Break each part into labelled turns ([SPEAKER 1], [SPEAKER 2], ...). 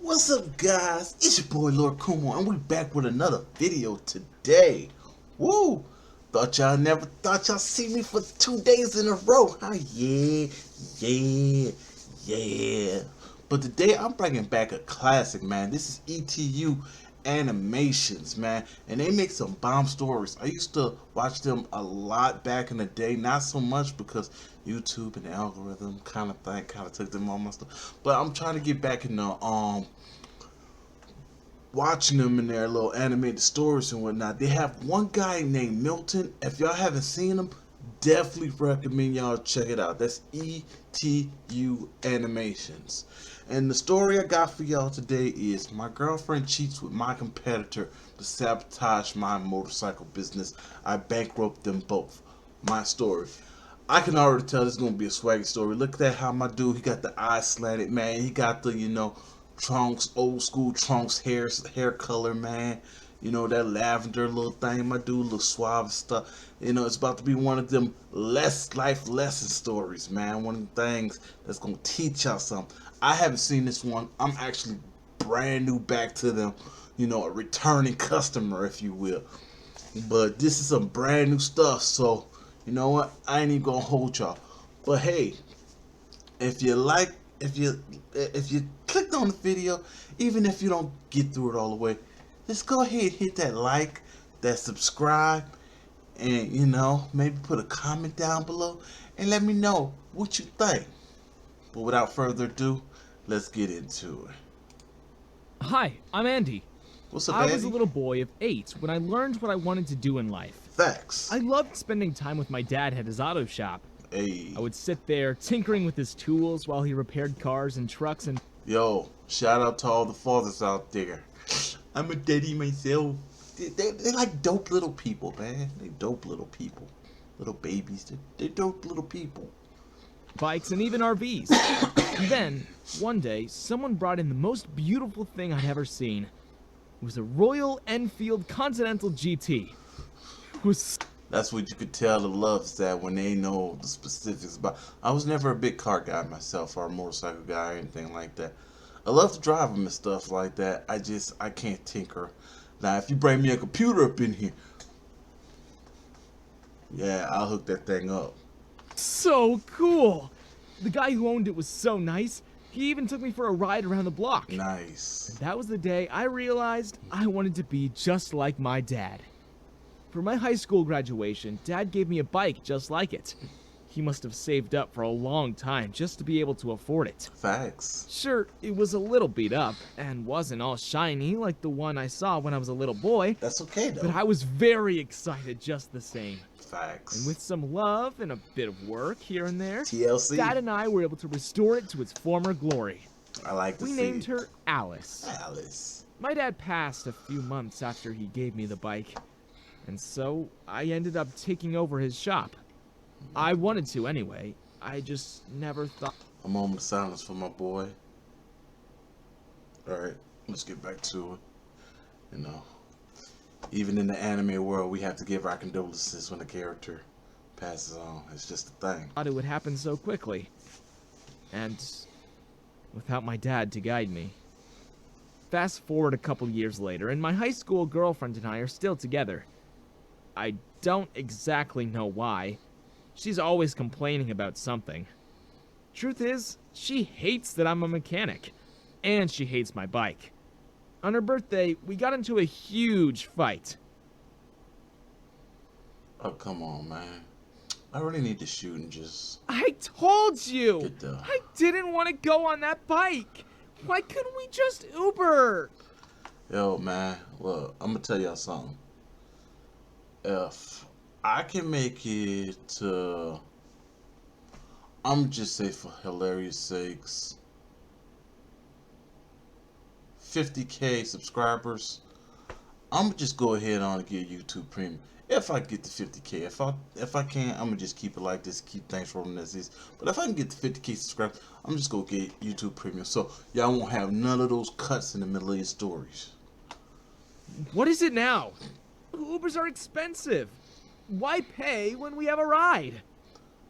[SPEAKER 1] What's up, guys? It's your boy Lord Kumo, and we back with another video today. Woo! Thought y'all see me for 2 days in a row, huh? Yeah. But today I'm bringing back a classic, man. This is ETU Animations, man, and they make some bomb stories. I used to watch them a lot back in the day, not so much because YouTube and the algorithm kind of took them on my stuff. But I'm trying to get back in the watching them in their little animated stories and whatnot. They have one guy named Milton. If y'all haven't seen him, definitely recommend y'all check it out. That's ETU Animations. And the story I got for y'all today is my girlfriend cheats with my competitor to sabotage my motorcycle business. I bankrupt them both. My story. I can already tell this is gonna be a swaggy story. Look at how my dude, he got the eyes slanted, man. He got the, Trunks, old school Trunks hair color, man. That lavender little thing. My dude look suave and stuff. It's about to be one of them life lesson stories, man. One of the things that's gonna teach y'all something. I haven't seen this one. I'm actually brand new back to them. A returning customer, if you will. But this is some brand new stuff, so you know what? I ain't even gonna hold y'all. But hey, if you like, if you clicked on the video, even if you don't get through it all the way, just go ahead, hit that like, that subscribe, and maybe put a comment down below and let me know what you think. But without further ado, let's get into it.
[SPEAKER 2] Hi, I'm Andy.
[SPEAKER 1] What's up,
[SPEAKER 2] I
[SPEAKER 1] Andy?
[SPEAKER 2] was a little boy of 8 when I learned what I wanted to do in life.
[SPEAKER 1] Facts.
[SPEAKER 2] I loved spending time with my dad at his auto shop.
[SPEAKER 1] Hey.
[SPEAKER 2] I would sit there tinkering with his tools while he repaired cars and trucks and...
[SPEAKER 1] Yo, shout out to all the fathers out there. I'm a daddy myself. They're like dope little people, man. They dope little people. Little babies. They're dope little people.
[SPEAKER 2] bikes and even RVs. Then, one day, someone brought in the most beautiful thing I'd ever seen. It was a Royal Enfield Continental GT. It was...
[SPEAKER 1] That's what you could tell the love's that when they know the specifics about. I was never a big car guy myself or a motorcycle guy or anything like that. I love to drive them and stuff like that. I can't tinker. Now, if you bring me a computer up in here, yeah, I'll hook that thing up.
[SPEAKER 2] so cool! The guy who owned it was so nice, he even took me for a ride around the block.
[SPEAKER 1] Nice.
[SPEAKER 2] That was the day I realized I wanted to be just like my dad. For my high school graduation, Dad gave me a bike just like it. He must have saved up for a long time just to be able to afford it.
[SPEAKER 1] Facts.
[SPEAKER 2] Sure, it was a little beat up and wasn't all shiny like the one I saw when I was a little boy.
[SPEAKER 1] That's okay, though.
[SPEAKER 2] But I was very excited just the same.
[SPEAKER 1] Facts.
[SPEAKER 2] And with some love and a bit of work here and there,
[SPEAKER 1] TLC.
[SPEAKER 2] Dad and I were able to restore it to its former glory.
[SPEAKER 1] I like to see
[SPEAKER 2] We named her Alice.
[SPEAKER 1] Alice.
[SPEAKER 2] My dad passed a few months after he gave me the bike, and so I ended up taking over his shop. I wanted to anyway. I just never thought...
[SPEAKER 1] A moment of silence for my boy. Alright, let's get back to it. Even in the anime world, we have to give our condolences when a character passes on. It's just a thing.
[SPEAKER 2] Thought it would happen so quickly. And without my dad to guide me. Fast forward a couple years later, and my high school girlfriend and I are still together. I don't exactly know why. She's always complaining about something. Truth is, she hates that I'm a mechanic. And she hates my bike. On her birthday, we got into a huge fight.
[SPEAKER 1] Oh, come on, man. I really need to shoot and just...
[SPEAKER 2] I told you!
[SPEAKER 1] Get the...
[SPEAKER 2] I didn't want to go on that bike! Why couldn't we just Uber?
[SPEAKER 1] Yo, man, look, I'm gonna tell y'all something. If I can make it to... I'm just say for hilarious sakes, 50K subscribers, I'm gonna just go ahead on and get YouTube Premium. If I get to 50K, if I can't, I'm gonna just keep it like this, keep things rolling as is. But if I can get to 50K subscribers, I'm just gonna get YouTube Premium, so y'all won't have none of those cuts in the middle of your stories.
[SPEAKER 2] What is it now? Ubers are expensive. Why pay when we have a ride?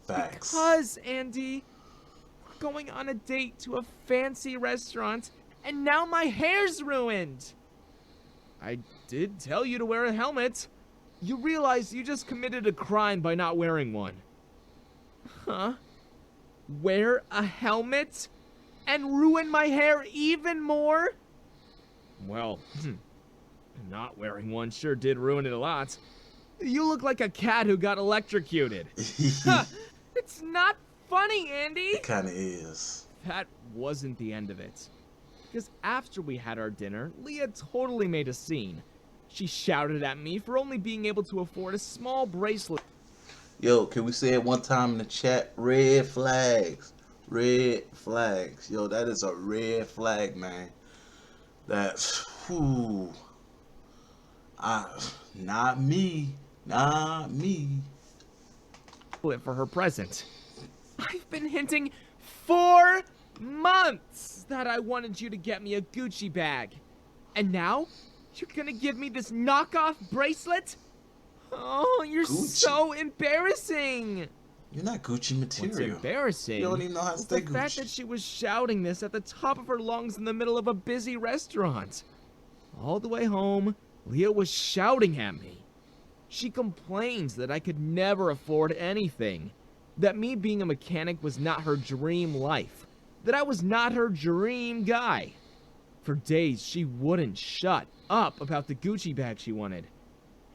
[SPEAKER 1] Facts.
[SPEAKER 2] Because, Andy, we're going on a date to a fancy restaurant And now my hair's ruined. I did tell you to wear a helmet. You realize you just committed a crime by not wearing one. Huh? Wear a helmet? And ruin my hair even more? Well, not wearing one sure did ruin it a lot. You look like a cat who got electrocuted. Huh, it's not funny, Andy.
[SPEAKER 1] It kind of is.
[SPEAKER 2] That wasn't the end of it. Because after we had our dinner, Leah totally made a scene. She shouted at me for only being able to afford a small bracelet.
[SPEAKER 1] Yo, can we say it one time in the chat? Red flags. Red flags. Yo, that is a red flag, man. That's, whew. Not me. Not me.
[SPEAKER 2] For her present. I've been hinting 4 months that I wanted you to get me a Gucci bag. And now, you're gonna give me this knockoff bracelet? Oh, you're
[SPEAKER 1] Gucci.
[SPEAKER 2] so embarrassing.
[SPEAKER 1] You're not Gucci material.
[SPEAKER 2] What's embarrassing?
[SPEAKER 1] You don't even know how to stay
[SPEAKER 2] the fact
[SPEAKER 1] Gucci.
[SPEAKER 2] that she was shouting this at the top of her lungs in the middle of a busy restaurant. All the way home, Leah was shouting at me. She complains that I could never afford anything. That me being a mechanic was not her dream life. That I was not her dream guy. For days, she wouldn't shut up about the Gucci bag she wanted.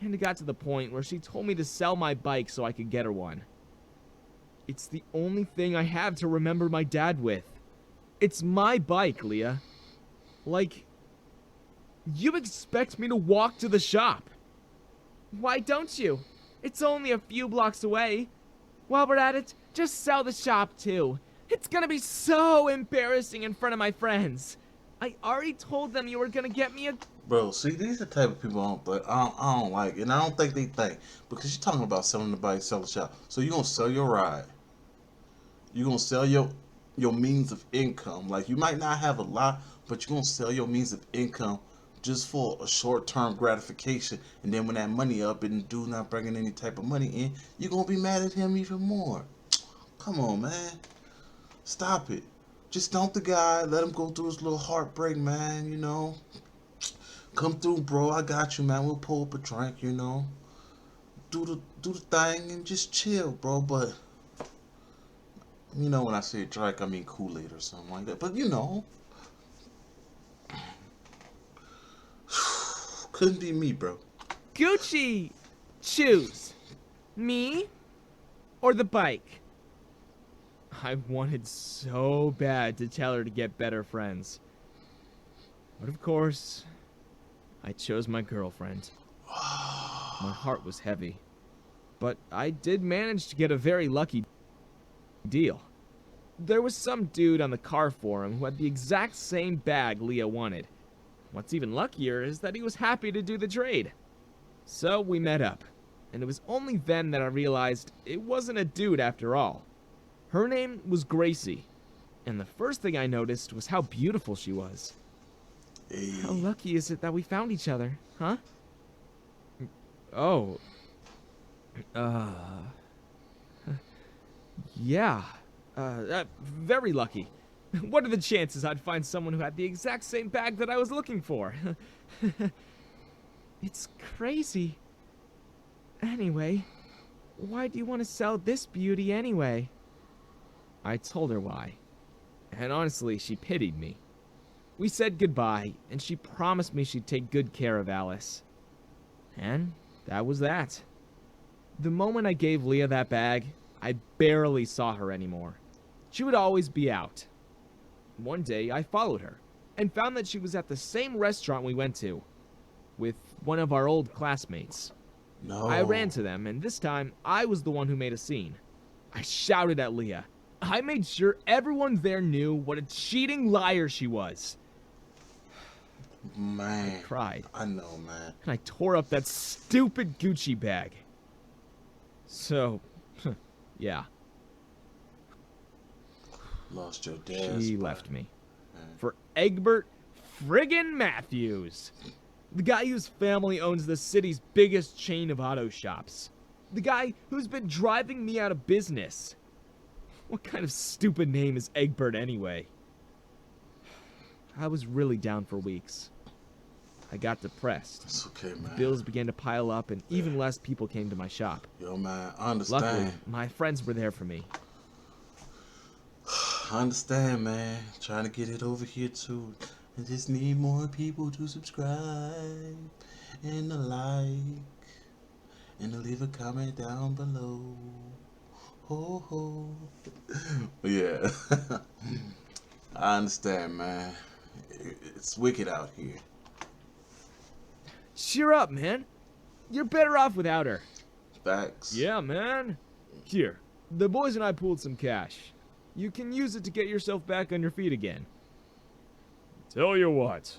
[SPEAKER 2] And it got to the point where she told me to sell my bike so I could get her one. It's the only thing I have to remember my dad with. It's my bike, Leah. Like, you expect me to walk to the shop. Why don't you? It's only a few blocks away. While we're at it, just sell the shop too. It's gonna be so embarrassing in front of my friends. I already told them you were gonna get me a...
[SPEAKER 1] Bro, see, these are the type of people I don't like, and I don't think they think. Because you're talking about selling the bike, sell the shop. So you're going to sell your ride. You're going to sell your means of income. Like, you might not have a lot, but you're going to sell your means of income just for a short-term gratification. And then when that money up and the dude not bringing any type of money in, you're going to be mad at him even more. Come on, man. Stop it. Just dump the guy. Let him go through his little heartbreak, man, you know. Come through, bro. I got you, man. We'll pull up a drink, you know. Do the thing and just chill, bro. But, you know, when I say drink, I mean Kool-Aid or something like that. But, you know. Couldn't be me, bro.
[SPEAKER 2] Gucci! Choose. Me or the bike? I wanted so bad to tell her to get better friends. But of course, I chose my girlfriend. My heart was heavy. But I did manage to get a very lucky deal. There was some dude on the car forum who had the exact same bag Leah wanted. What's even luckier is that he was happy to do the trade. So we met up, and it was only then that I realized it wasn't a dude after all. Her name was Gracie, and the first thing I noticed was how beautiful she was.
[SPEAKER 1] Hey.
[SPEAKER 2] How lucky is it that we found each other, huh? Oh. Yeah. Very lucky. What are the chances I'd find someone who had the exact same bag that I was looking for? It's crazy. Anyway, why do you want to sell this beauty anyway? I told her why. And honestly, she pitied me. We said goodbye, and she promised me she'd take good care of Alice. And that was that. The moment I gave Leah that bag, I barely saw her anymore. She would always be out. One day, I followed her, and found that she was at the same restaurant we went to, with one of our old classmates.
[SPEAKER 1] No.
[SPEAKER 2] I ran to them, and this time, I was the one who made a scene. I shouted at Leah. I made sure everyone there knew what a cheating liar she was.
[SPEAKER 1] Man.
[SPEAKER 2] I cried.
[SPEAKER 1] I know, man.
[SPEAKER 2] And I tore up that stupid Gucci bag. So, yeah.
[SPEAKER 1] Lost your dad.
[SPEAKER 2] She left me. For Egbert friggin' Matthews. The guy whose family owns the city's biggest chain of auto shops. The guy who's been driving me out of business. What kind of stupid name is Egbert anyway? I was really down for weeks. I got depressed.
[SPEAKER 1] It's okay, man.
[SPEAKER 2] Bills began to pile up, and even less people came to my shop.
[SPEAKER 1] Yo, man, I understand.
[SPEAKER 2] Luckily, my friends were there for me.
[SPEAKER 1] I understand, man. Trying to get it over here, too. I just need more people to subscribe and to like and to leave a comment down below. Ho, ho. But yeah, I understand, man. It's wicked out here.
[SPEAKER 2] Cheer up, man. You're better off without her.
[SPEAKER 1] Facts.
[SPEAKER 2] Yeah, man. Here, the boys and I pooled some cash. You can use it to get yourself back on your feet again. Tell you what,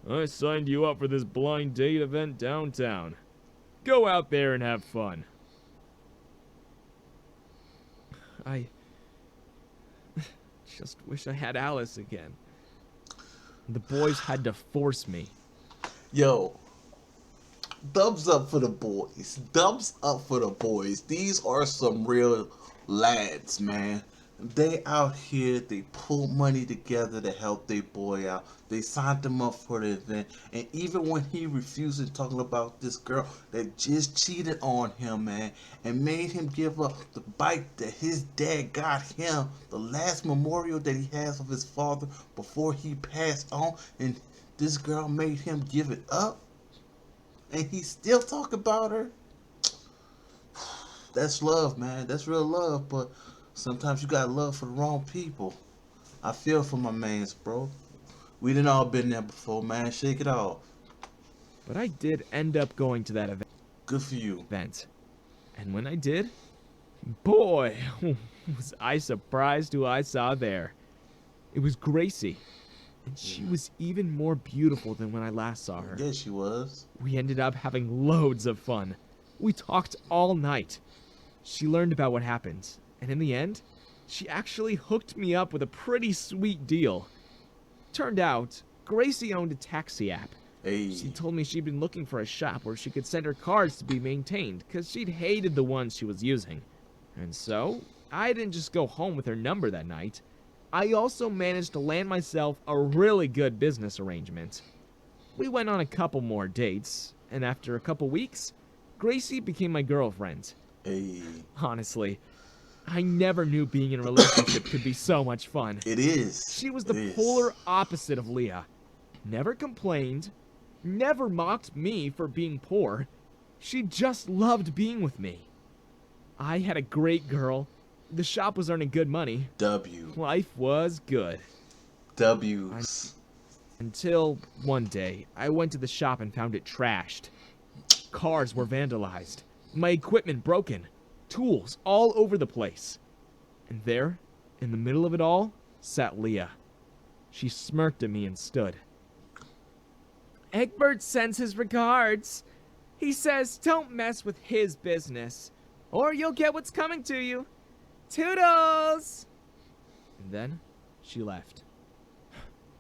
[SPEAKER 2] I signed you up for this blind date event downtown. Go out there and have fun. I just wish I had Alice again. The boys had to force me.
[SPEAKER 1] Yo, thumbs up for the boys. Thumbs up for the boys. These are some real lads, man. They out here, they pull money together to help their boy out. They signed him up for the event. And even when he refused, talking about this girl that just cheated on him, man, and made him give up the bike that his dad got him, the last memorial that he has of his father before he passed on, and this girl made him give it up, and he still talk about her. That's love, man. That's real love, but sometimes you got love for the wrong people. I feel for my mans, bro. We done all been there before, man. Shake it off.
[SPEAKER 2] But I did end up going to that
[SPEAKER 1] Good for you.
[SPEAKER 2] event. And when I did, boy, was I surprised who I saw there. It was Gracie. And she was even more beautiful than when I last saw her.
[SPEAKER 1] Yeah, she was.
[SPEAKER 2] We ended up having loads of fun. We talked all night. She learned about what happened. And in the end, she actually hooked me up with a pretty sweet deal. Turned out, Gracie owned a taxi app.
[SPEAKER 1] Hey.
[SPEAKER 2] She told me she'd been looking for a shop where she could send her cars to be maintained, because she'd hated the ones she was using. And so, I didn't just go home with her number that night. I also managed to land myself a really good business arrangement. We went on a couple more dates, and after a couple weeks, Gracie became my girlfriend.
[SPEAKER 1] Hey.
[SPEAKER 2] Honestly, I never knew being in a relationship could be so much fun.
[SPEAKER 1] It is.
[SPEAKER 2] She was the polar opposite of Leah. Never complained, never mocked me for being poor. She just loved being with me. I had a great girl. The shop was earning good money.
[SPEAKER 1] W.
[SPEAKER 2] Life was good.
[SPEAKER 1] W's.
[SPEAKER 2] Until one day, I went to the shop and found it trashed. Cars were vandalized. My equipment broken. Tools all over the place. And there, in the middle of it all, sat Leah. She smirked at me and stood. Egbert sends his regards. He says don't mess with his business, or you'll get what's coming to you. Toodles! And then, she left.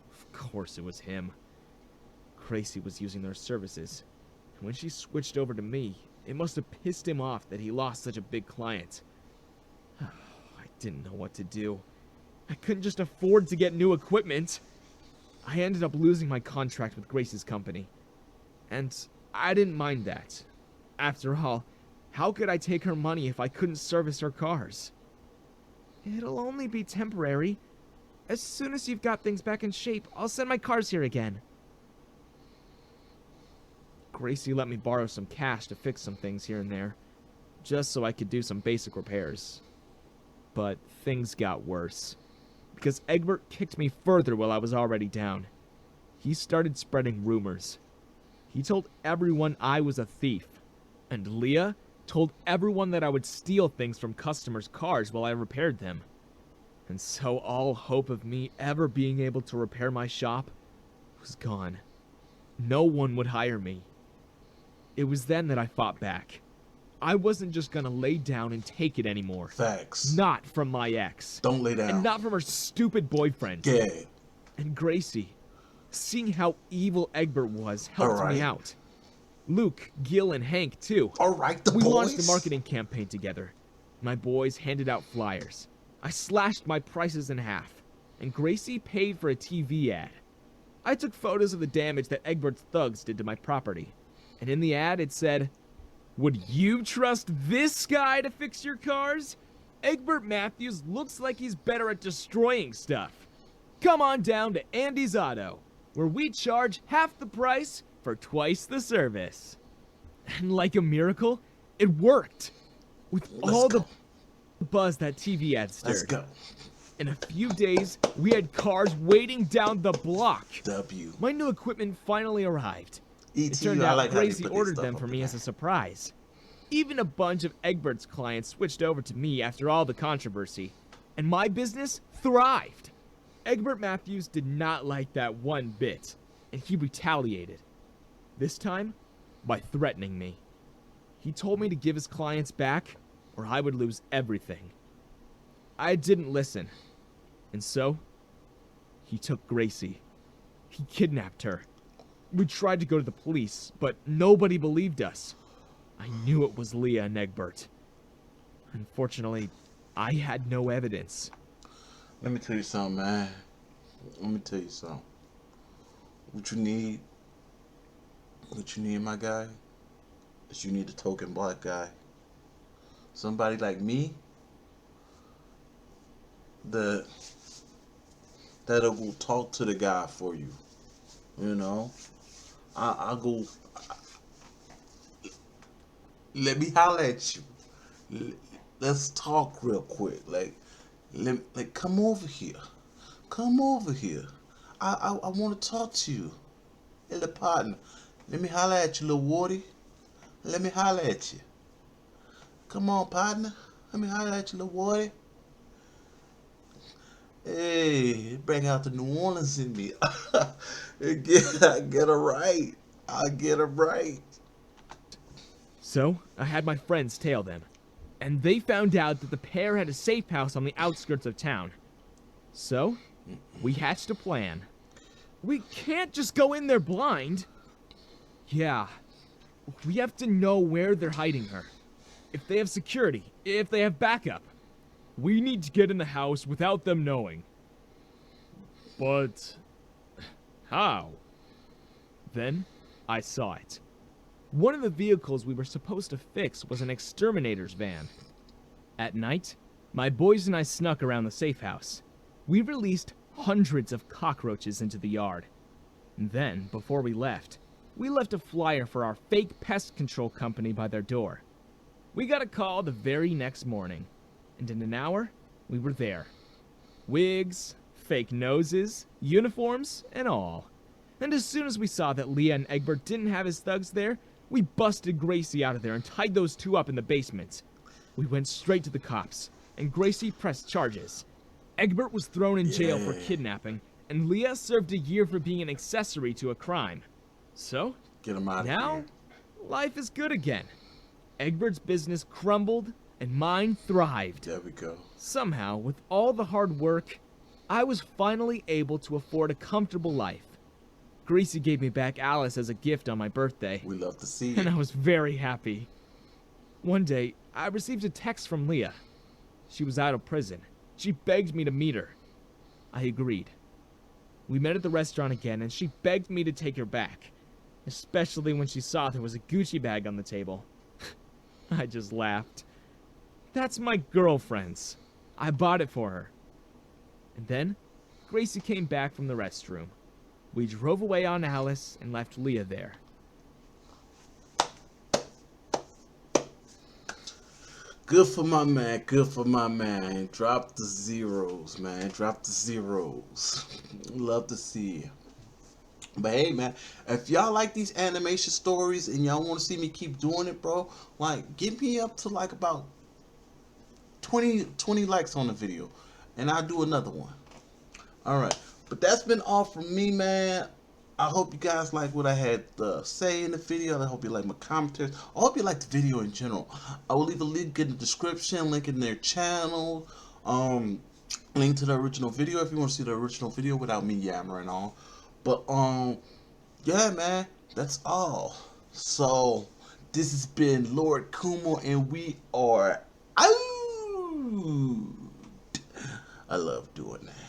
[SPEAKER 2] Of course it was him. Gracie was using their services. And when she switched over to me, it must have pissed him off that he lost such a big client. I didn't know what to do. I couldn't just afford to get new equipment. I ended up losing my contract with Gracie's company. And I didn't mind that. After all, how could I take her money if I couldn't service her cars? It'll only be temporary. As soon as you've got things back in shape, I'll send my cars here again. Gracie let me borrow some cash to fix some things here and there, just so I could do some basic repairs. But things got worse, because Egbert kicked me further while I was already down. He started spreading rumors. He told everyone I was a thief, and Leah told everyone that I would steal things from customers' cars while I repaired them. And so all hope of me ever being able to repair my shop was gone. No one would hire me. It was then that I fought back. I wasn't just gonna lay down and take it anymore.
[SPEAKER 1] Facts.
[SPEAKER 2] Not from my ex.
[SPEAKER 1] Don't lay down.
[SPEAKER 2] And not from her stupid boyfriend.
[SPEAKER 1] Yeah.
[SPEAKER 2] And Gracie. Seeing how evil Egbert was helped me out. Luke, Gil, and Hank, too.
[SPEAKER 1] Alright,
[SPEAKER 2] We launched a marketing campaign together. My boys handed out flyers. I slashed my prices in half. And Gracie paid for a TV ad. I took photos of the damage that Egbert's thugs did to my property. And in the ad, it said, "Would you trust this guy to fix your cars? Egbert Matthews looks like he's better at destroying stuff. Come on down to Andy's Auto, where we charge half the price for twice the service." And like a miracle, it worked. With all the buzz that TV ad stirred.
[SPEAKER 1] Let's go.
[SPEAKER 2] In a few days, we had cars waiting down the block.
[SPEAKER 1] W.
[SPEAKER 2] My new equipment finally arrived. It
[SPEAKER 1] ET,
[SPEAKER 2] turned
[SPEAKER 1] I
[SPEAKER 2] out
[SPEAKER 1] like how you
[SPEAKER 2] Gracie
[SPEAKER 1] put this
[SPEAKER 2] ordered
[SPEAKER 1] stuff
[SPEAKER 2] them
[SPEAKER 1] up
[SPEAKER 2] for
[SPEAKER 1] in
[SPEAKER 2] me
[SPEAKER 1] there.
[SPEAKER 2] as a surprise. Even a bunch of Egbert's clients switched over to me after all the controversy, and my business thrived. Egbert Matthews did not like that one bit, and he retaliated. This time, by threatening me. He told me to give his clients back, or I would lose everything. I didn't listen, and so, he took Gracie. He kidnapped her. We tried to go to the police, but nobody believed us. I knew it was Leah and Egbert. Unfortunately, I had no evidence.
[SPEAKER 1] Let me tell you something, man. Let me tell you something. What you need, my guy, is you need a token black guy. Somebody like me that'll go talk to the guy for you. You know? I'll go. Let me holler at you. Let's talk real quick. Like, come over here. Come over here. I want to talk to you. Hey, little partner. Let me holler at you, little Wardy. Let me holler at you. Come on, partner. Let me holler at you, little Wardy. Hey, bring out the New Orleans in me. I get it right. I get it right.
[SPEAKER 2] So, I had my friends tail them, and they found out that the pair had a safe house on the outskirts of town. So, we hatched a plan. We can't just go in there blind. Yeah, we have to know where they're hiding her. If they have security, if they have backup. We need to get in the house without them knowing. But how? Then I saw it. One of the vehicles we were supposed to fix was an exterminator's van. At night, my boys and I snuck around the safe house. We released hundreds of cockroaches into the yard. And then, before we left a flyer for our fake pest control company by their door. We got a call the very next morning, and in an hour, we were there. Wigs, fake noses, uniforms, and all. And as soon as we saw that Leah and Egbert didn't have his thugs there, we busted Gracie out of there and tied those two up in the basement. We went straight to the cops, and Gracie pressed charges. Egbert was thrown in jail for kidnapping, and Leah served a year for being an accessory to a crime. So,
[SPEAKER 1] Get him out of
[SPEAKER 2] now,
[SPEAKER 1] here.
[SPEAKER 2] life is good again. Egbert's business crumbled, and mine thrived.
[SPEAKER 1] There we go.
[SPEAKER 2] Somehow, with all the hard work, I was finally able to afford a comfortable life. Gracie gave me back Alice as a gift on my birthday,
[SPEAKER 1] We love to see
[SPEAKER 2] and
[SPEAKER 1] it.
[SPEAKER 2] I was very happy. One day, I received a text from Leah. She was out of prison. She begged me to meet her. I agreed. We met at the restaurant again, and she begged me to take her back, especially when she saw there was a Gucci bag on the table. I just laughed. That's my girlfriend's. I bought it for her. And then, Gracie came back from the restroom. We drove away on Alice and left Leah there.
[SPEAKER 1] Good for my man. Good for my man. Drop the zeros, man. Drop the zeros. Love to see you. But hey, man, if y'all like these animation stories and y'all want to see me keep doing it, bro, like, get me up to like about 20 likes on the video, and I'll do another one. All right, but that's been all from me, man. I hope you guys like what I had to say in the video. I hope you like my commentaries. I hope you like the video in general. I will leave a link in the description, link in their channel, link to the original video if you want to see the original video without me yammering on. But yeah, man, that's all. So this has been Lord Kumo, and we are out. I love doing that.